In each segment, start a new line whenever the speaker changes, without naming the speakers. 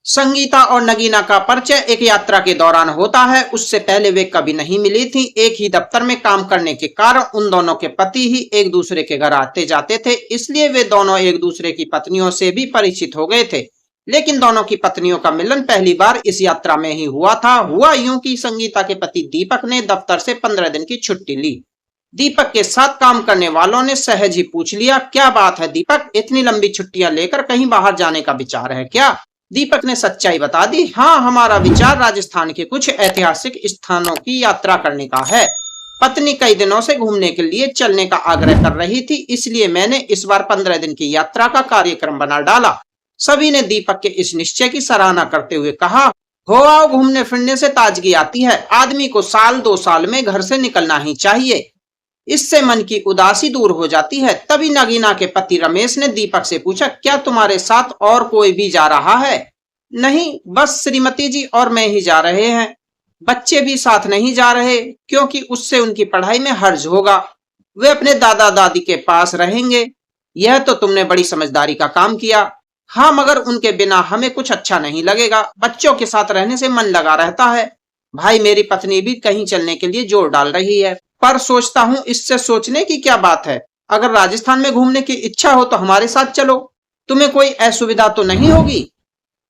संगीता और नगीना का परिचय एक यात्रा के दौरान होता है। उससे पहले वे कभी नहीं मिली थी। एक ही दफ्तर में काम करने के कारण उन दोनों के पति ही एक दूसरे के घर आते जाते थे, इसलिए वे दोनों एक दूसरे की पत्नियों से भी परिचित हो गए थे। लेकिन दोनों की पत्नियों का मिलन पहली बार इस यात्रा में ही हुआ था। हुआ यूं कि संगीता के पति दीपक ने दफ्तर से 15 दिन की छुट्टी ली। दीपक के साथ काम करने वालों ने सहज ही पूछ लिया, क्या बात है दीपक, इतनी लंबी छुट्टियां लेकर कहीं बाहर जाने का विचार है क्या? दीपक ने सच्चाई बता दी, हाँ, हमारा विचार राजस्थान के कुछ ऐतिहासिक स्थानों की यात्रा करने का है। पत्नी कई दिनों से घूमने के लिए चलने का आग्रह कर रही थी, इसलिए मैंने इस बार 15 दिन की यात्रा का कार्यक्रम बना डाला। सभी ने दीपक के इस निश्चय की सराहना करते हुए कहा, हो आओ, घूमने फिरने से ताजगी आती है। आदमी को साल 2 साल में घर से निकलना ही चाहिए, इससे मन की उदासी दूर हो जाती है। तभी नगीना के पति रमेश ने दीपक से पूछा, क्या तुम्हारे साथ और कोई भी जा रहा है? नहीं, बस श्रीमती जी और मैं ही जा रहे हैं। बच्चे भी साथ नहीं जा रहे, क्योंकि उससे उनकी पढ़ाई में हर्ज होगा। वे अपने दादा दादी के पास रहेंगे। यह तो तुमने बड़ी समझदारी का काम किया। हाँ, मगर उनके बिना हमें कुछ अच्छा नहीं लगेगा। बच्चों के साथ रहने से मन लगा रहता है। भाई, मेरी पत्नी भी कहीं चलने के लिए जोर डाल रही है, पर सोचता हूँ इससे सोचने की क्या बात है। अगर राजस्थान में घूमने की इच्छा हो तो हमारे साथ चलो। तुम्हें कोई असुविधा तो नहीं होगी?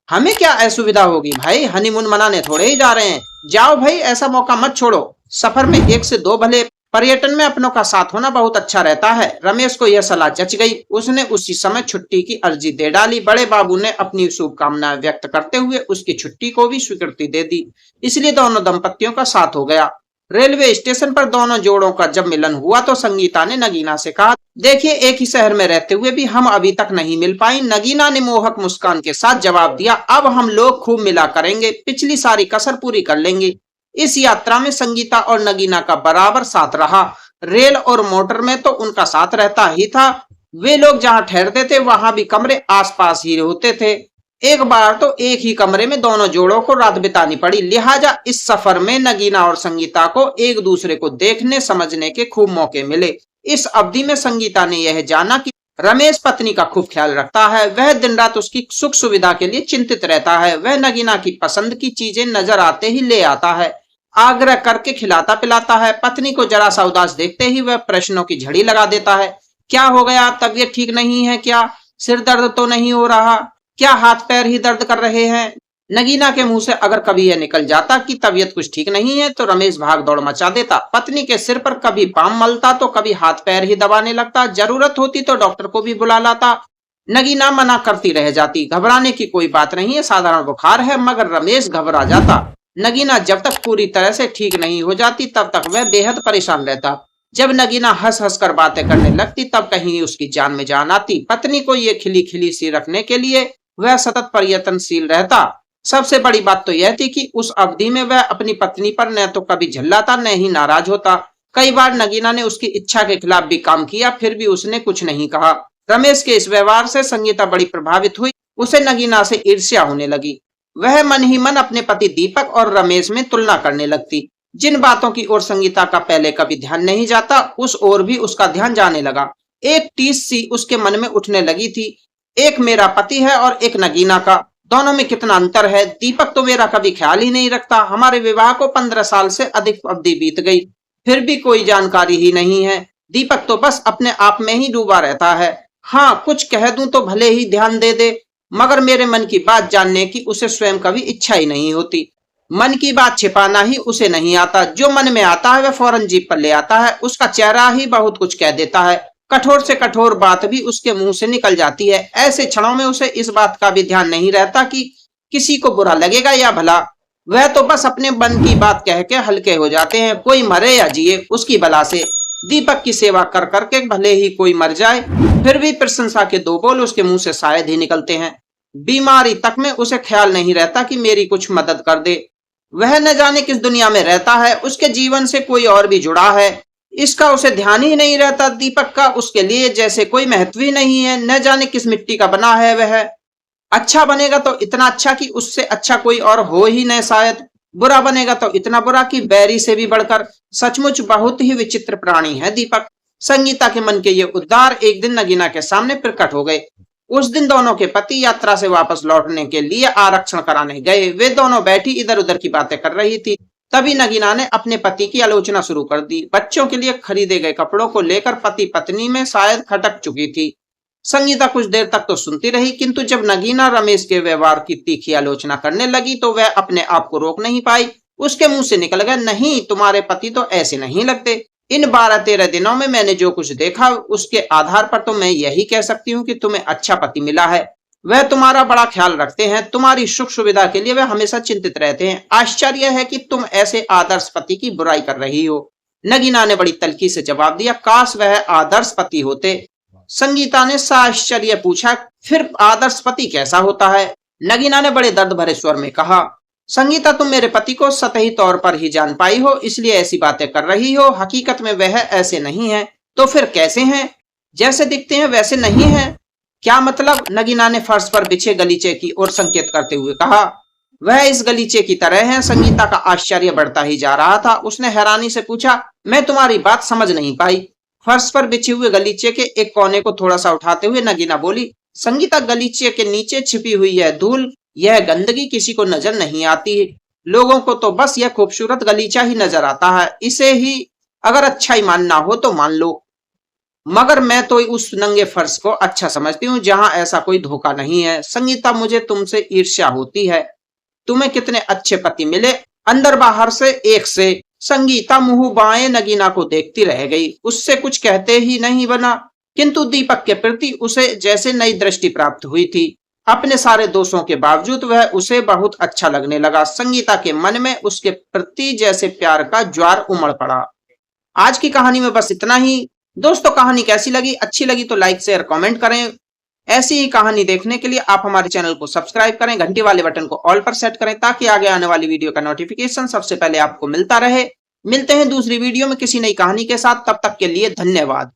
हमें क्या असुविधा होगी भाई, हनीमून मनाने थोड़े ही जा रहे हैं। जाओ भाई, ऐसा मौका मत छोड़ो। सफर में 1 से 2 भले, पर्यटन में अपनों का साथ होना बहुत अच्छा रहता है। रमेश को यह सलाह जच गई। उसने उसी समय छुट्टी की अर्जी दे डाली। बड़े बाबू ने अपनी शुभकामनाएं व्यक्त करते हुए उसकी छुट्टी को भी स्वीकृति दे दी, इसलिए दोनों दंपतियों का साथ हो गया। रेलवे स्टेशन पर दोनों जोड़ों का जब मिलन हुआ तो संगीता ने नगीना से कहा, देखिए, एक ही शहर में रहते हुए भी हम अभी तक नहीं मिल पाई। नगीना ने मोहक मुस्कान के साथ जवाब दिया, अब हम लोग खूब मिला करेंगे, पिछली सारी कसर पूरी कर लेंगे। इस यात्रा में संगीता और नगीना का बराबर साथ रहा। रेल और मोटर में तो उनका साथ रहता ही था। वे लोग जहां ठहरते थे वहां भी कमरे आसपास ही होते थे। एक बार तो एक ही कमरे में दोनों जोड़ों को रात बितानी पड़ी। लिहाजा इस सफर में नगीना और संगीता को एक दूसरे को देखने समझने के खूब मौके मिले। इस अवधि में संगीता ने यह जाना कि रमेश पत्नी का खूब ख्याल रखता है। वह दिन रात उसकी सुख सुविधा के लिए चिंतित रहता है। वह नगीना की पसंद की चीजें नजर आते ही ले आता है, आग्रह करके खिलाता पिलाता है। पत्नी को जरा सा उदास देखते ही वह प्रश्नों की झड़ी लगा देता है, क्या हो गया, तबीयत ठीक नहीं है क्या? सिर दर्द तो नहीं हो रहा? क्या हाथ पैर ही दर्द कर रहे हैं? नगीना के मुंह से अगर कभी यह निकल जाता कि तबीयत कुछ ठीक नहीं है तो रमेश भाग दौड़ मचा देता। पत्नी के सिर पर कभी पाम मलता तो कभी हाथ पैर ही दबाने लगता। जरूरत होती तो डॉक्टर को भी बुला लाता। नगीना मना करती रह जाती, घबराने की कोई बात नहीं है, साधारण बुखार है। मगर रमेश घबरा जाता। नगीना जब तक पूरी तरह से ठीक नहीं हो जाती तब तक वह बेहद परेशान रहता। जब नगीना हंस हंस कर बातें करने लगती तब कहीं उसकी जान में जान आती। पत्नी को ये खिली खिली सी रखने के लिए वह सतत प्रयत्नशील रहता। सबसे बड़ी बात तो यह थी कि उस अवधि में वह अपनी पत्नी पर न तो कभी झल्लाता न ही नाराज होता। कई बार नगीना ने उसकी इच्छा के खिलाफ भी काम किया, फिर भी उसने कुछ नहीं कहा। रमेश के इस व्यवहार से संगीता बड़ी प्रभावित हुई। उसे नगीना से ईर्ष्या होने लगी। वह मन ही मन अपने पति दीपक और रमेश में तुलना करने लगती। जिन बातों की ओर संगीता का पहले कभी ध्यान नहीं जाता, उस ओर भी उसका ध्यान जाने लगा। एक टीस सी उसके मन में उठने लगी थी, एक मेरा पति है और एक नगीना का, दोनों में कितना अंतर है। दीपक तो मेरा कभी ख्याल ही नहीं रखता। हमारे विवाह को 15 साल से अधिक अवधि बीत गई, फिर भी कोई जानकारी ही नहीं है। दीपक तो बस अपने आप में ही डूबा रहता है। हाँ, कुछ कह दूं तो भले ही ध्यान दे दे, मगर मेरे मन की बात जानने की उसे स्वयं कभी इच्छा ही नहीं होती। मन की बात छिपाना ही उसे नहीं आता। जो मन में आता है वह फौरन जीभ पर ले आता है। उसका चेहरा ही बहुत कुछ कह देता है। कठोर से कठोर बात भी उसके मुंह से निकल जाती है। ऐसे क्षणों में उसे इस बात का भी ध्यान नहीं रहता कि किसी को बुरा लगेगा या भला। वह तो बस अपने मन की बात कह के हल्के हो जाते हैं। कोई मरे या जिए, उसकी बला से। दीपक की सेवा कर करके भले ही कोई मर जाए, फिर भी प्रशंसा के 2 बोल उसके मुंह से शायद ही निकलते हैं। बीमारी तक में उसे ख्याल नहीं रहता कि मेरी कुछ मदद कर दे। वह न जाने किस दुनिया में रहता है। उसके जीवन से कोई और भी जुड़ा है, इसका उसे ध्यान ही नहीं रहता। दीपक का उसके लिए जैसे कोई महत्व ही नहीं है। न जाने किस मिट्टी का बना है वह। अच्छा बनेगा तो इतना अच्छा कि उससे अच्छा कोई और हो ही न शायद। बुरा बनेगा तो इतना बुरा कि बैरी से भी बढ़कर। सचमुच बहुत ही विचित्र प्राणी है दीपक। संगीता के मन के ये उद्गार एक दिन नगीना के सामने प्रकट हो गए। उस दिन दोनों के पति यात्रा से वापस लौटने के लिए आरक्षण कराने गए। वे दोनों बैठी इधर उधर की बातें कर रही थी। तभी नगीना ने अपने पति की आलोचना शुरू कर दी। बच्चों के लिए खरीदे गए कपड़ों को लेकर पति पत्नी में शायद खटक चुकी थी। संगीता कुछ देर तक तो सुनती रही, किंतु जब नगीना रमेश के व्यवहार की तीखी आलोचना करने लगी तो वह अपने आप को रोक नहीं पाई। उसके मुंह से निकल गया, नहीं, तुम्हारे पति तो ऐसे नहीं लगते। इन 12-13 दिनों में मैंने जो कुछ देखा उसके आधार पर तो मैं यही कह सकती हूँ कि तुम्हें अच्छा पति मिला है। वह तुम्हारा बड़ा ख्याल रखते हैं, तुम्हारी सुख सुविधा के लिए वह हमेशा चिंतित रहते हैं। आश्चर्य है कि तुम ऐसे आदर्श पति की बुराई कर रही हो। नगीना ने बड़ी तल्खी से जवाब दिया, काश वह आदर्श पति होते। संगीता ने साश्चर्य पूछा, फिर आदर्श पति कैसा होता है? नगीना ने बड़े दर्द भरे स्वर में कहा, संगीता, तुम मेरे पति को सतही तौर पर ही जान पाई हो, इसलिए ऐसी बातें कर रही हो। हकीकत में वह ऐसे नहीं है। तो फिर कैसे हैं? जैसे दिखते हैं वैसे नहीं है। क्या मतलब? नगीना ने फर्श पर बिछे गलीचे की ओर संकेत करते हुए कहा। वह इस गलीचे की तरह है। संगीता का आश्चर्य बढ़ता ही जा रहा था। उसने हैरानी से पूछा, मैं तुम्हारी बात समझ नहीं पाई। फर्श पर बिछे हुए गलीचे के एक कोने को थोड़ा सा उठाते हुए नगीना बोली, संगीता, गलीचे के नीचे छिपी हुई यह धूल, यह गंदगी किसी को नजर नहीं आती। लोगों को तो बस यह खूबसूरत गलीचा ही नजर आता है। इसे ही अगर अच्छाई मानना हो तो मान लो, मगर मैं तो उस नंगे फर्श को अच्छा समझती हूँ जहां ऐसा कोई धोखा नहीं है। संगीता, मुझे तुमसे ईर्ष्या होती है। तुम्हें कितने अच्छे पति मिले, अंदर बाहर से एक से। संगीता मुंह बाएं नगीना को देखती रह गई। उससे कुछ कहते ही नहीं बना, किंतु दीपक के प्रति उसे जैसे नई दृष्टि प्राप्त हुई थी। अपने सारे दोषों के बावजूद वह उसे बहुत अच्छा लगने लगा। संगीता के मन में उसके प्रति जैसे प्यार का ज्वार उमड़ पड़ा। आज की कहानी में बस इतना ही। दोस्तों, कहानी कैसी लगी? अच्छी लगी तो लाइक शेयर कमेंट करें। ऐसी ही कहानी देखने के लिए आप हमारे चैनल को सब्सक्राइब करें, घंटी वाले बटन को ऑल पर सेट करें ताकि आगे आने वाली वीडियो का नोटिफिकेशन सबसे पहले आपको मिलता रहे। मिलते हैं दूसरी वीडियो में किसी नई कहानी के साथ। तब तक के लिए धन्यवाद।